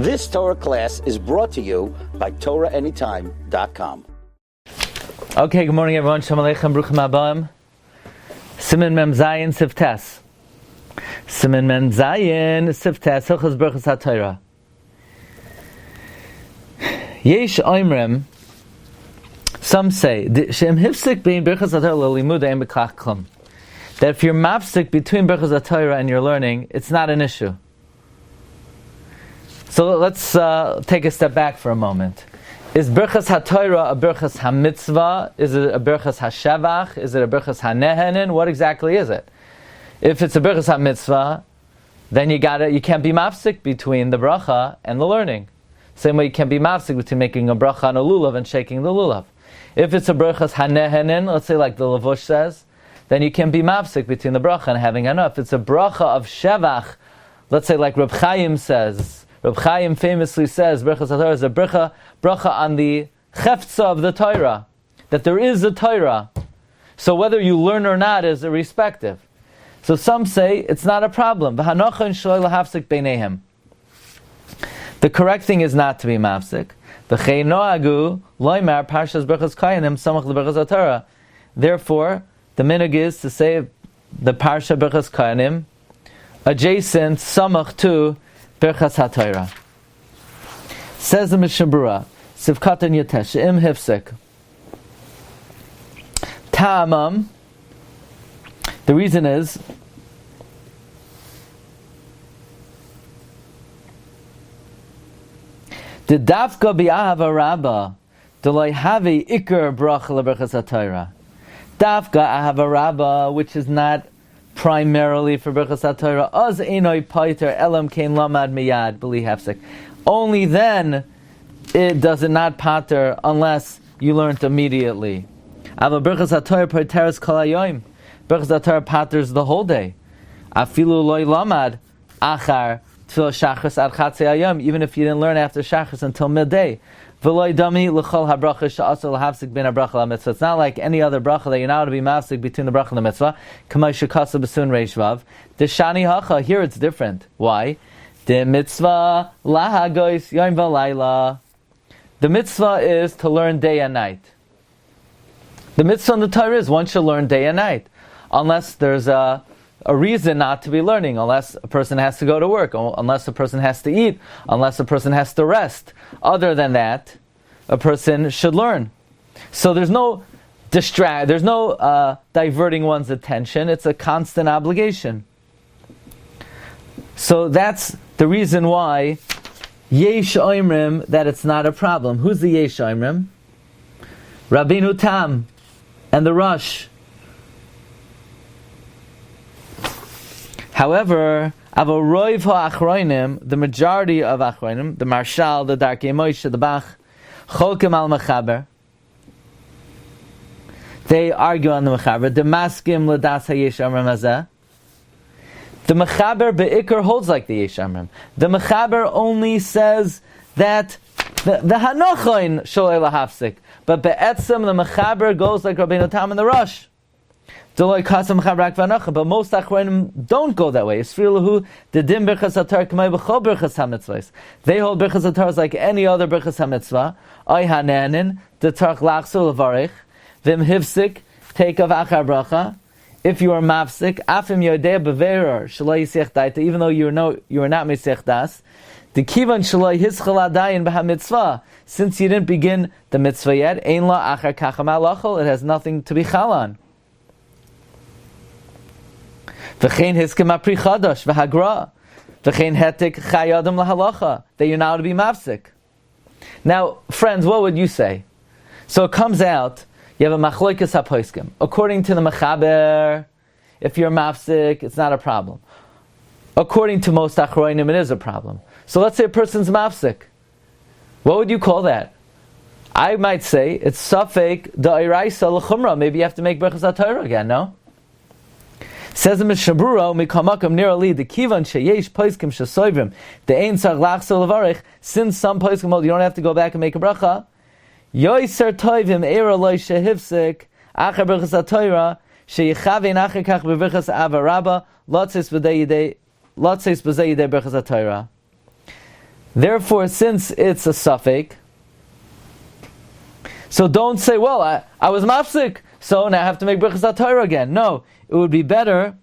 This Torah class is brought to you by TorahAnytime.com. Okay, good morning everyone. Shalom Aleichem, Bruchim Habayim. Siman Mem Zayin Siftes. Siman Mem Zayin Siftes. Hilchos Birchas Hatorah. Yesh Oimrim. Some say Shem Hifsik bein Birchas Hatorah Limuda Ein B'Kach Klum. That if you're mafsik between Birchas Hatorah and your learning, it's not an issue. So let's take a step back for a moment. Is Birchas Hatorah a Birchas HaMitzvah? Is it a Birchas HaShevach? Is it a Birchas HaNehenin? What exactly is it? If it's a Birchas HaMitzvah, then you can't be mafsik between the bracha and the learning. Same way you can't be mafsik between making a bracha on a lulav and shaking the lulav. If it's a Birchas HaNehenin, let's say like the Levush says, then you can be mafsik between the bracha and having enough. If it's a bracha of Shevach, let's say like Reb Chaim says, Reb Chaim famously says, Birchas Hatorah is a bracha on the cheftza of the Torah, that there is a Torah. So whether you learn or not is irrespective. So some say it's not a problem. The correct thing is not to be mafsik. Therefore, the minhag is to say the Parsha Birchas Kohanim adjacent samach to Birchas Hatorah. Says the Mishna Berura, Sivkatan Yatesh, Im Hifsik. Ta'amam, the reason is, the dafka bi'ahava rabba, delay havi ikar bracha leBirchas Hatorah. Dafka ahava rabba, which is not primarily for Birchas Hatorah, az einoi paiter elam kein lamad miyad b'li hefsek. Only then it does it not pater unless you learned immediately. Ava Birchas Hatorah pateres kol hayoim. Birchas Hatorah paters the whole day. Afilu loy lamad achar tfil shachris ad chatzei hayom, even if you didn't learn after shachris until midday. V'loy dami l'chol habracha she'asur l'hafsik ben habracha la'mitzvah. It's not like any other bracha that you're not to be mafsik between the bracha and the mitzvah. K'may shekasa b'sun reish vav. The shani hacha, here it's different. Why? The mitzvah lahagois yom v'layla. The mitzvah is to learn day and night. The mitzvah in the Torah is one should learn day and night, unless there's a reason not to be learning, unless a person has to go to work, unless a person has to eat, unless a person has to rest. Other than that, a person should learn. So there's no diverting one's attention. It's a constant obligation. So that's the reason why Yesh Oimrim, that it's not a problem. Who's the Yesh Oimrim? Rabbeinu Tam and the Rosh. However, Avoroiv ha'achroinim, the majority of achroinim, the Marshal, the Darkei Moshe, the Bach, Cholkim al Mechaber, they argue on the Mechaber. The Maskim l'das hayesh amrim hazeh. The Mechaber be'ikr holds like the Yesh Amrim. The Mechaber only says that the Hanochoin sholei lahafsik, but be'etzem the Mechaber goes like Rabbeinu Tam and the Rosh. But most achronim don't go that way. They hold Birchas Hatorah like any other Birchas HaMitzvah. Oy hanenin, the tarch lachsu levarich, vim hivsik, take of achar bracha. If you are mafsik, afim yodei beverer, shaloi yisech daita, even though you are not misech das, the kivan shaloi hischal adayin b'ha mitzvah, since you didn't begin the mitzvah yet, ein la achar kacham halachol, it has nothing to be chal on. V'chein hiskim apri chadash v'hagra, v'chein hetik chayadam lahalacha, that you're now to be mafsik. Now, friends, what would you say? So it comes out, you have a machloikas hapoiskim. According to the Mechaber, if you're mafsik, it's not a problem. According to most achroinim, it is a problem. So let's say a person's mafsik. What would you call that? I might say it's safek da'iraisa l'chumra. Maybe you have to make Birchas Hatorah again, no? Says the Mishna Berura, "Mikamakam nirali the kivan sheyesh poiskim shesoivrim the ein tzarich lachzor levarich." Since some poiskim hold you don't have to go back and make a bracha. Yoiser toivim era loy shehivsik achar Birchas Hatorah sheyichavein achar kach b'Birchas Ava Rabba lotzis b'zei yidei Birchas Hatorah. Therefore, since it's a suffix, so don't say, well, I was mafsik, so now I have to make Birchas Hatorah again. No, it would be better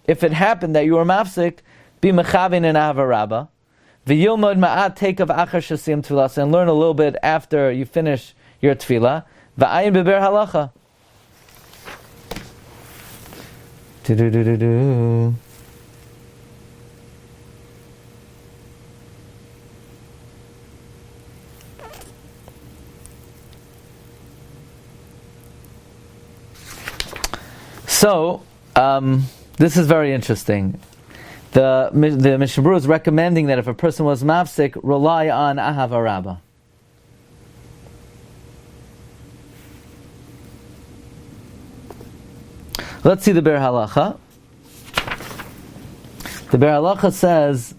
if it happened that you were mafsik, be mechavin in Ahava Rabbah, v'yilmod ma'at take of achar shasiyam tefillah, and learn a little bit after you finish your tefillah, v'ayin beber halacha. Do-do-do-do-do. So, this is very interesting. The Mishna Berura is recommending that if a person was mafsik, rely on Ahava Rabbah. Let's see the Ber Halacha. The Ber Halacha says,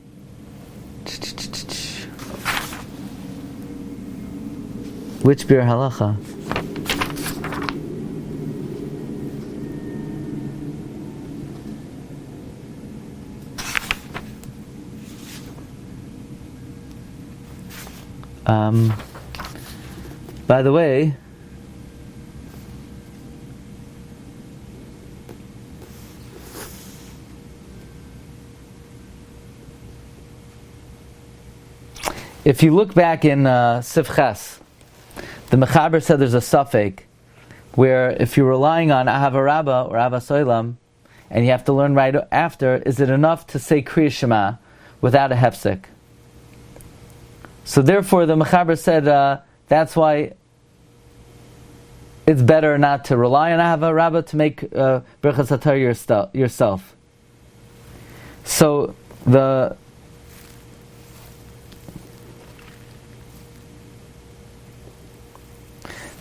which Ber Halacha? By the way, if you look back in Sifches, the Mechaber said there's a suffix where if you're relying on Ahava Rabbah or Ahava Soilam, and you have to learn right after, is it enough to say Kriya Shema without a hefsek? So therefore, the Mechaber said that's why it's better not to rely on Ahava Rabbah to make Birchas Hatorah yourself. So the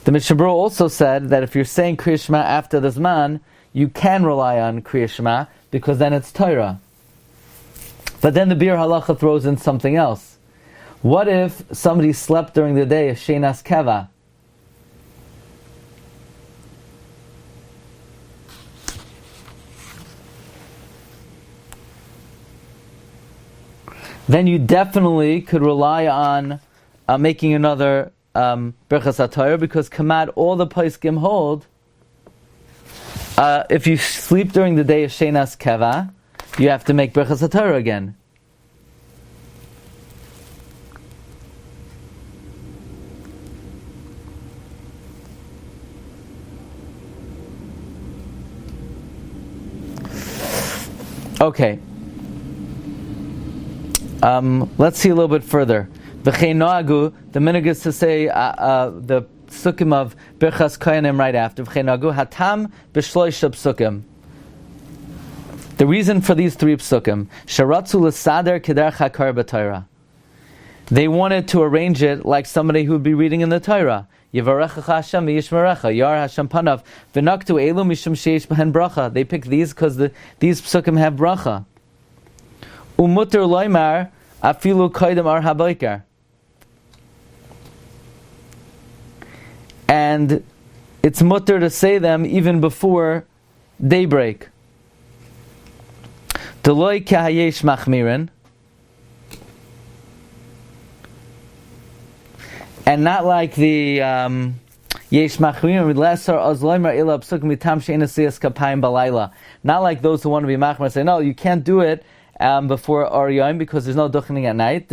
Mishna Berura also said that if you're saying Kriya Shema after the Zman, you can rely on Kriya Shema because then it's Torah. But then the Bir Halacha throws in something else. What if somebody slept during the day, a Sheinas Keva? Then you definitely could rely on making another Birchas Hatorah, because Kamad, all the Poskim hold, if you sleep during the day of Sheinas Keva, you have to make Birchas Hatorah again. Okay. Let's see a little bit further. V'chein noagu, the minhag is to say the psukim of Birchas Kohanim right after. V'chein noagu hatam b'shloisha psukim. The reason for these three psukim, sharatzu l'sader kederach hakar b'Torah. They wanted to arrange it like somebody who would be reading in the Torah. Yivarecha Hashem v'yishmerecha, Yar Hashem panav, v'naktu elu mishum sheish b'hen bracha. They picked these because these psukim have bracha. Umuter loymar afilu koydem ar haboikar. And it's mutter to say them even before daybreak. Deloy kahayesh machmirin. And not like the Yesh Machmirin with Lesser Ozloimer Ila Psuk Mitam Sheinasiyas Kapayim Balayla. Not like those who want to be Machmir say, no, you can't do it before Ariyim because there's no duchening at night.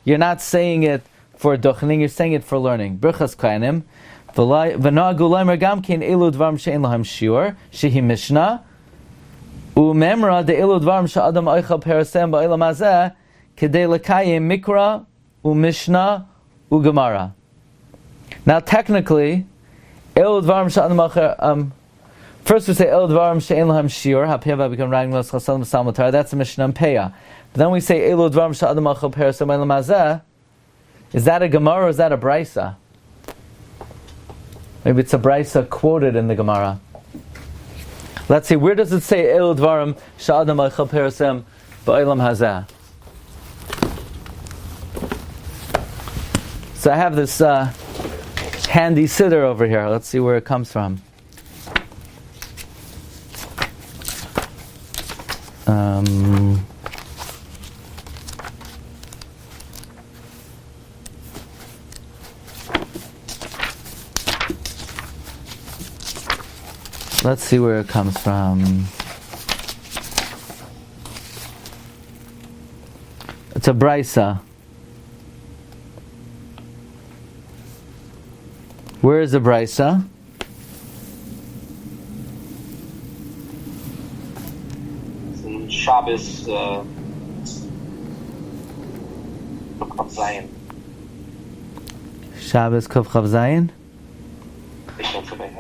You're not saying it for duchening, you're saying it for learning. Birchas Kohanim. V'na'agu loimer gam kein elu dvarim she'en lahem shiur shehi Mishna u'memra de elu dvarim she'adam oichel perasem ba'olam hazeh kedei lekayim mikra u'mishna u'gemara. Now technically, elu dvarim she'adam oichel first we say elu dvarim she'en lahem shiur ha'peva become writing los chasadim salmatar. That's a Mishnah and Peah. But then we say elu dvarim she'adam oichel perasem ba'olam hazeh. Is that a Gemara or is that a Brisa? Maybe it's a Brisa quoted in the Gemara. Let's see, where does it say El Dvarim Sha'adam Eichel Perasem Ba'olam Hazeh? So I have this handy siddur over here. Let's see where it comes from. Let's see where it comes from. It's a brisa. Where is the brisa? It's in Shabbos Kuf Zayin. Shabbos Kuf Chav Zayin?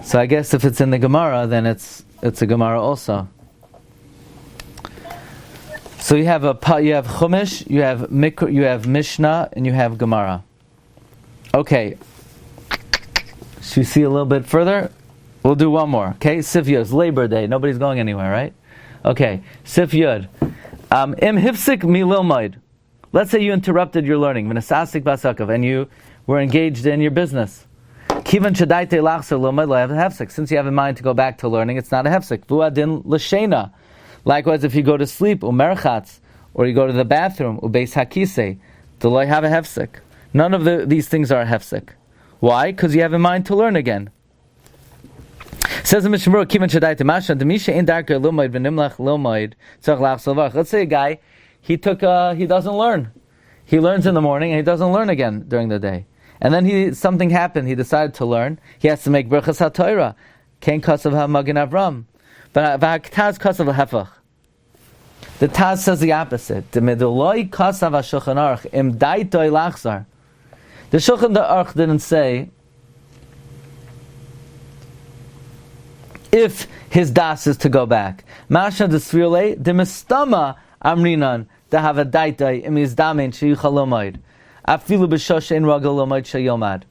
So I guess if it's in the Gemara, then it's a Gemara also. So you have Chumash, you have Mishnah, and you have Gemara. Okay. Should we see a little bit further? We'll do one more. Okay, Sif Yud. It's Labor Day. Nobody's going anywhere, right? Okay, Sif Yud. Im hifsik mililmoid. Let's say you interrupted your learning, v'nasasik basakav, and you were engaged in your business. Kivan shadaite lachser lomad lo hefsik. Since you have in mind to go back to learning, it's not a hefsik. Vuadin l'shena. Likewise, if you go to sleep, umerchatz, or you go to the bathroom, ubeis hakise, do lo have a hefsik. None of these things are a hefsik. Why? Because you have in mind to learn again. Says the Mishna Berura, Kivan shadaite masha demisha in darker lomoid v'nimlach lomoid tzach lachser levach. Let's say a guy, he doesn't learn. He learns in the morning and he doesn't learn again during the day. And then something happened, he decided to learn. He has to make Birchas Hatorah. Kain kasav ha-magen Avram. But v'ha-taz kasav ha-hefach. The Taz says the opposite. The Midoloi kasav ha-shulchan aruch im daitoi lachzar. The Shulchan Aruch didn't say if his das is to go back. Masha desvirle de mistama amrinan to have a daitai im izdamen sheyuchalomoid. Afilu b'shoshein ragalomoid sheyomad.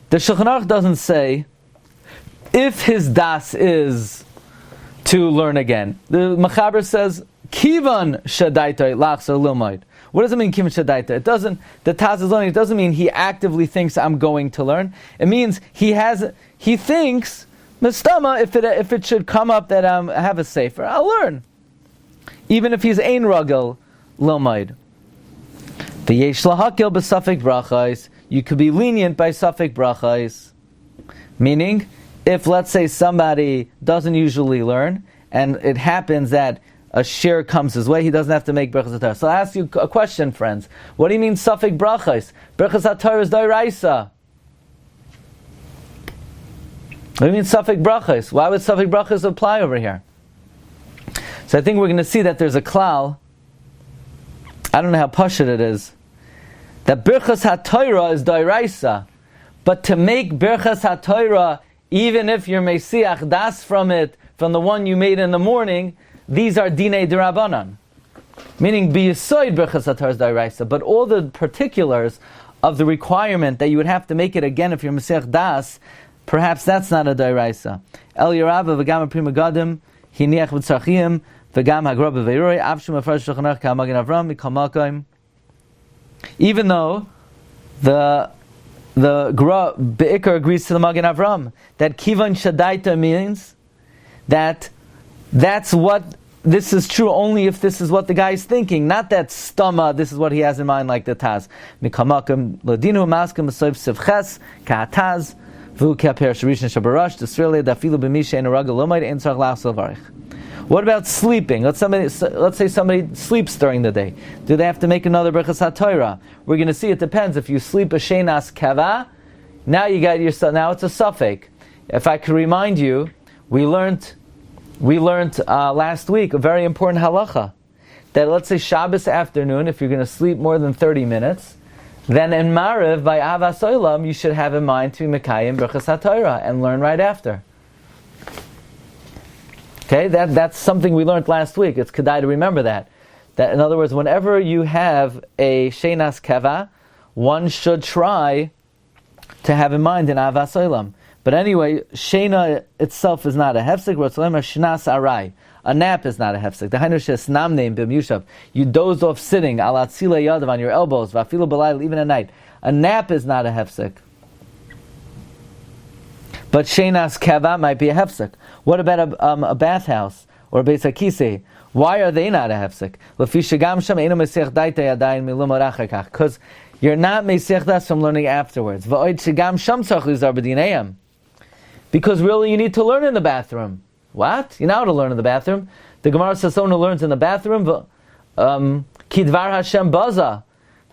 The Shulchan Aruch doesn't say if his das is to learn again. The Mechaber says kivan shadaitai lachzar lomoid. What does it mean, kivan shadaita? It doesn't. The Taz is learning. It doesn't mean he actively thinks I'm going to learn. It means he thinks mistama if it should come up that I have a sefer, I'll learn, even if he's ein ragel lomaid. V'yesh lahakil b'safek brachais. You could be lenient by safek brachais, meaning if let's say somebody doesn't usually learn and it happens that a shir comes his way, he doesn't have to make Birchas Hatorah. So I'll ask you a question, friends. What do you mean Safek Brachos? Birchas Hatorah is Doiraisa. What do you mean Safek Brachos? Why would Safek Brachos apply over here? So I think we're going to see that there's a klal, I don't know how pashut it is, that Birchas Hatorah is Doiraisa. But to make Birchas Hatorah, even if you're Mesiach das from it, from the one you made in the morning, these are dinei derabanan, meaning biyisoid Birchas Hatorah is Doiraisa. But all the particulars of the requirement that you would have to make it again if you're Mesiach das, perhaps that's not a Doiraisa. El Yerabah v'gam prima gadim hiniach v'tzarchim v'gam hagra b'veiroi avshum afresh shulchan ka'magen Avram mikol makom. Even though the Gra Be'ikar agrees to the Magen Avram that Kivan Shadaita means that that's what this is true only if this is what the guy is thinking, not that stama, this is what he has in mind like the Taz. Mikamakim ladinu maskim b'soif sivches ka'ataz v'u ke'aper shirishn shabarash t'srele dafilu b'misha en araga lomayt en tzarch lachzor varich. What about sleeping? Let's say somebody sleeps during the day. Do they have to make another Birchas Hatorah? We're going to see. It depends. If you sleep a shenas kava, now you got yourself. Now it's a suffix. If I could remind you, we learned last week a very important halacha that let's say Shabbos afternoon, if you're going to sleep more than 30 minutes, then in Mariv by Avas Olam you should have in mind to be Mekayim Birchas Hatorah and learn right after. Okay, that's something we learned last week. It's kedai to remember that. That in other words, whenever you have a shenas kava, one should try to have in mind an avas olam. But anyway, shena itself is not a hefsek. Shnas arai. A nap is not a hefsek. The hainu shes namneim bim yushav. You dozed off sitting alatzile yadav on your elbows. Vafilu b'layl even at night. A nap is not a hefsek. But shenas kava might be a hefsek. What about a bathhouse or a beis hakisei? Why are they not a hefsek? Because you're not mesiach das from learning afterwards. Because really you need to learn in the bathroom. What? You're not allowed to learn in the bathroom. The Gemara says someone who learns in the bathroom, Kidvar Hashem Baza.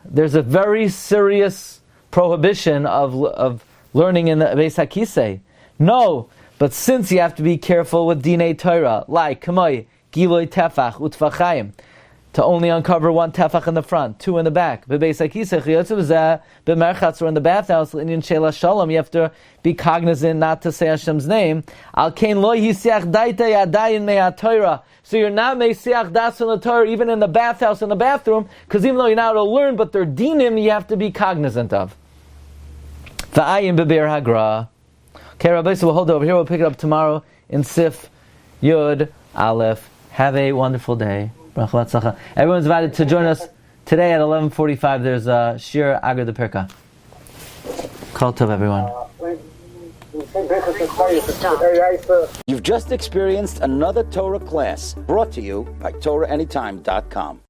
There's a very serious prohibition of learning in the Beis HaKisei. No, but since you have to be careful with Dinei Torah, like Kamoi, Giloi Tefach, Utfachayim, to only uncover one tefach in the front, two in the back. B'merchatz or in the bathhouse, Indian Sheila Shalom, you have to be cognizant not to say Hashem's name. Al Kain lo yisiach daita yadayin me'aTorah. So you're not meisiach das in the Torah, even in the bathhouse, in the bathroom, because even though you're not able to learn, but they're dinim, you have to be cognizant of. V'ayin beber hagra. Okay, Rabbi, so we'll hold it over here. We'll pick it up tomorrow in Sif Yud Aleph. Have a wonderful day. Everyone's invited to join us today at 11:45. There's a Shiur Agar de Pirka. Kol tov, everyone. You've just experienced another Torah class brought to you by TorahAnytime.com.